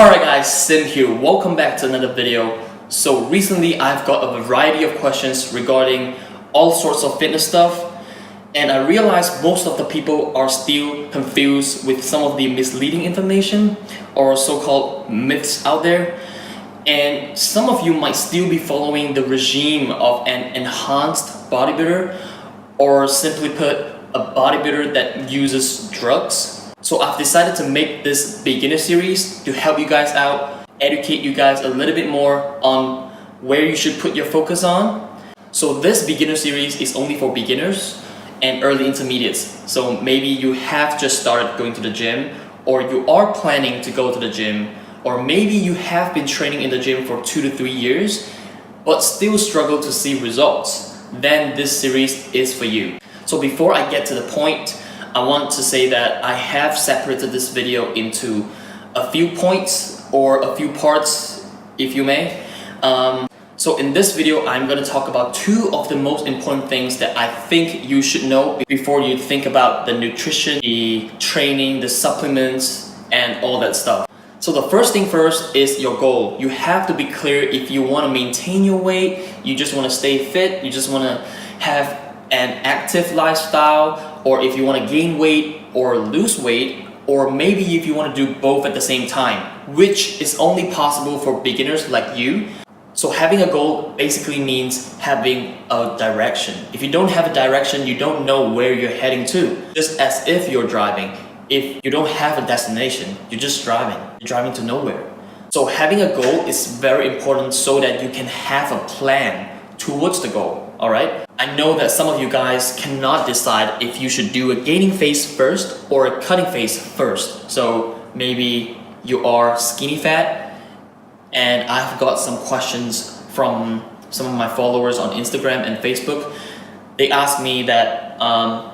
Alright guys, Sim here. Welcome back to another video. So recently I've got a variety of questions regarding all sorts of fitness stuff, and I realized most of the people are still confused with some of the misleading information or so-called myths out there, and some of you might still be following the regime of an enhanced bodybuilder, or simply put, a bodybuilder that uses drugs. So I've decided to make this beginner series to help you guys out, educate you guys a little bit more on where you should put your focus on. So this beginner series is only for beginners and early intermediates. So maybe you have just started going to the gym, or you are planning to go to the gym, or maybe you have been training in the gym for 2 to 3 years but still struggle to see results. Then this series is for you. So before I get to the point, I want to say that I have separated this video into a few points or a few parts, if you may. So in this video, I'm going to talk about 2 of the most important things that I think you should know before you think about the nutrition, the training, the supplements, and all that stuff. So the first thing first is your goal. You have to be clear if you want to maintain your weight, you just want to stay fit, you just want to have an active lifestyle, or if you want to gain weight or lose weight, or maybe if you want to do both at the same time, which is only possible for beginners like you. So having a goal basically means having a direction. If you don't have a direction, you don't know where you're heading to. Just as if you're driving. If you don't have a destination, you're just driving. You're driving to nowhere. So having a goal is very important so that you can have a plan towards the goal, alright? I know that some of you guys cannot decide if you should do a gaining phase first or a cutting phase first. So maybe you are skinny fat, and I've got some questions from some of my followers on Instagram and Facebook. They ask me that,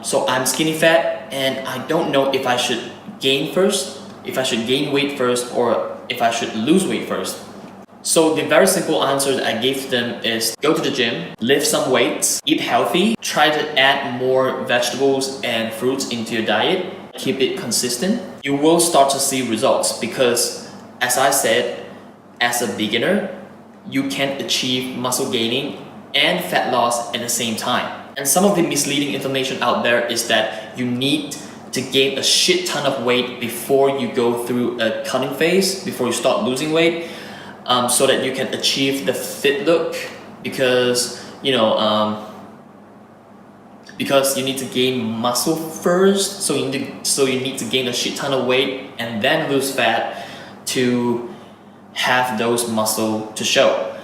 so I'm skinny fat and I don't know if I should gain first, if I should gain weight first, or if I should lose weight first. So the very simple answer that I gave to them is go to the gym, lift some weights, eat healthy, try to add more vegetables and fruits into your diet, keep it consistent. You will start to see results because, as I said, as a beginner, you can achieve muscle gaining and fat loss at the same time. And some of the misleading information out there is that you need to gain a shit ton of weight before you go through a cutting phase, before you start losing weight. So that you can achieve the fit look, because because you need to gain muscle first, so you need to gain a shit ton of weight and then lose fat to have those muscle to show.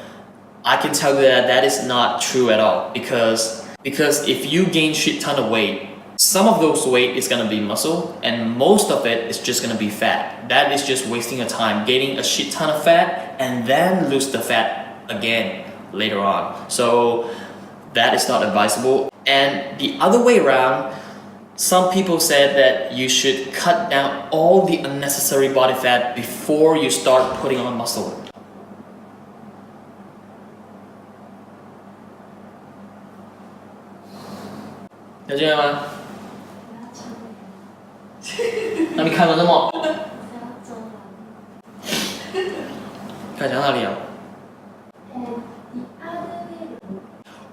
I can tell you that that is not true at all, because if you gain shit ton of weight, some of those weight is going to be muscle and most of it is just going to be fat. That is just wasting your time, gaining a shit ton of fat and then lose the fat again later on. So that is not advisable. And the other way around, some people said that you should cut down all the unnecessary body fat before you start putting on muscle. Did you hear? 那你开门了吗？开讲哪里啊？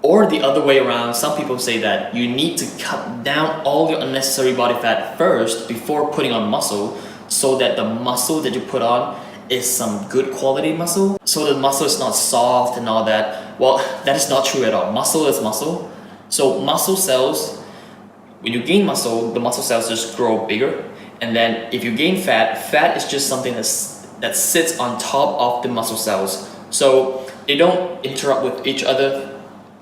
Or the other way around, some people say that you need to cut down all your unnecessary body fat first before putting on muscle, so that the muscle that you put on is some good quality muscle, so the muscle is not soft and all that. Well, that is not true at all. Muscle is muscle. So muscle cells, when you gain muscle, the muscle cells just grow bigger. And then if you gain fat, fat is just something that sits on top of the muscle cells. So they don't interrupt with each other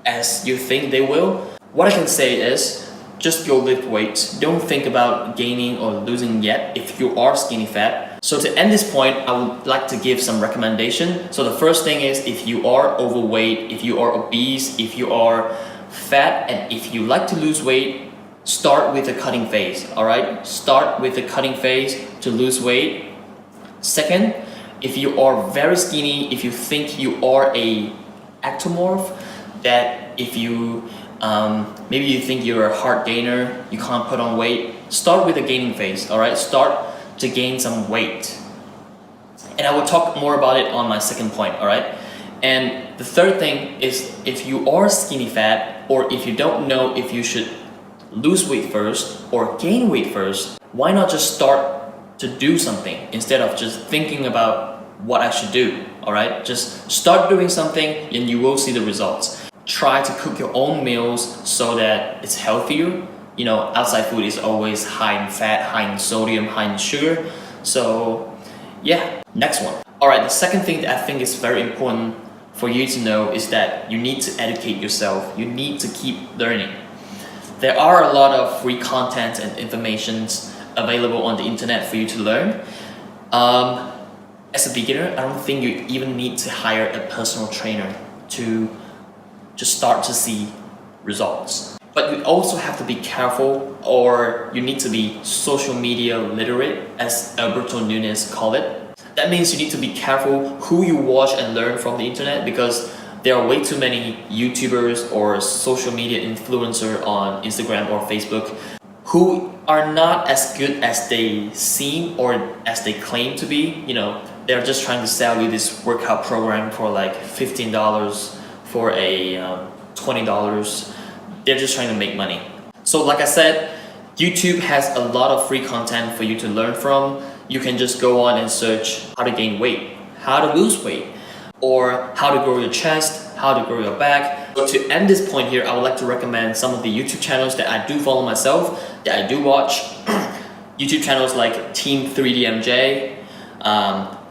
as you think they will. What I can say is, just go lift weights. Don't think about gaining or losing yet if you are skinny fat. So to end this point, I would like to give some recommendation. So the first thing is, if you are overweight, if you are obese, if you are fat, and if you like to lose weight, start with the cutting phase, alright? Start with the cutting phase to lose weight. Second, if you are very skinny, if you think you are a ectomorph, that if you maybe you think you're a hard gainer, you can't put on weight, start with the gaining phase, alright? Start to gain some weight. And And I will talk more about it on my second point, alright? And the third thing is, if you are skinny fat, or if you don't know if you should lose weight first or gain weight first, why not just start to do something instead of just thinking about what I should do, alright? Just start doing something and you will see the results. Try to cook your own meals so that it's healthier. You know, outside food is always high in fat, high in sodium, high in sugar. So yeah, next one. Alright, the second thing that I think is very important for you to know is that you need to educate yourself. You need to keep learning. There are a lot of free content and informations available on the internet for you to learn. As a beginner, I don't think you even need to hire a personal trainer to just start to see results. But you also have to be careful, or you need to be social media literate, as Alberto Nunez called it. That means you need to be careful who you watch and learn from the internet, because there are way too many YouTubers or social media influencers on Instagram or Facebook who are not as good as they seem or as they claim to be. You know, they're just trying to sell you this workout program for like $15 for a $20. They're just trying to make money. So like I said, YouTube has a lot of free content for you to learn from. You can just go on and search how to gain weight, how to lose weight, or how to grow your chest, how to grow your back. So to end this point here, I would like to recommend some of the YouTube channels that I do follow myself, that I do watch. YouTube channels like Team 3DMJ,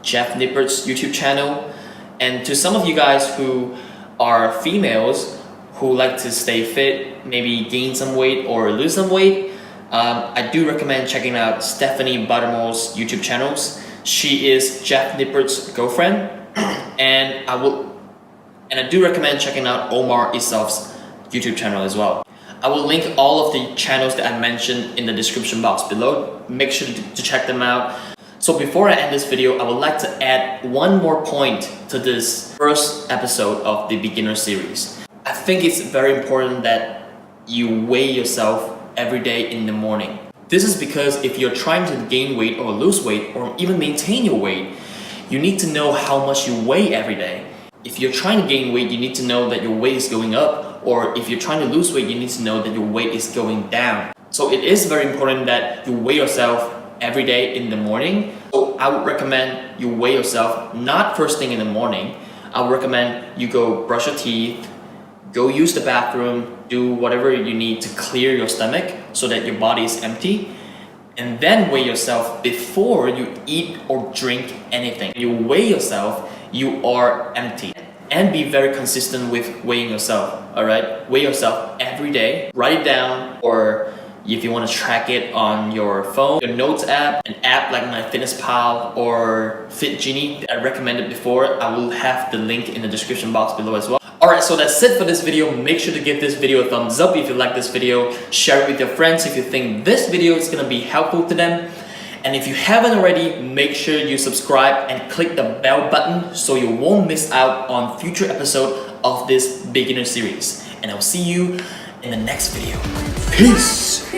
Jeff Nippard's YouTube channel. And to some of you guys who are females who like to stay fit, maybe gain some weight or lose some weight, I do recommend checking out Stephanie Buttermore's YouTube channels. She is Jeff Nippard's girlfriend. And I do recommend checking out Omar Isuf's YouTube channel as well. I will link all of the channels that I mentioned in the description box below. Make sure to check them out. So before I end this video, I would like to add one more point to this first episode of the beginner series. I think it's very important that you weigh yourself every day in the morning. This is because if you're trying to gain weight or lose weight or even maintain your weight, you need to know how much you weigh every day. If you're trying to gain weight, you need to know that your weight is going up, or if you're trying to lose weight, you need to know that your weight is going down. So it is very important that you weigh yourself every day in the morning. So I would recommend you weigh yourself not first thing in the morning. I would recommend you go brush your teeth, go use the bathroom, do whatever you need to clear your stomach so that your body is empty, and then weigh yourself before you eat or drink anything. You weigh yourself, you are empty. And be very consistent with weighing yourself, alright? Weigh yourself every day, write it down, or if you want to track it on your phone, your notes app, an app like MyFitnessPal or FitGenie that I recommended before, I will have the link in the description box below as well. Alright, so that's it for this video. Make sure to give this video a thumbs up if you like this video. Share it with your friends if you think this video is gonna be helpful to them. And if you haven't already, make sure you subscribe and click the bell button so you won't miss out on future episodes of this beginner series. And I'll see you in the next video. Peace!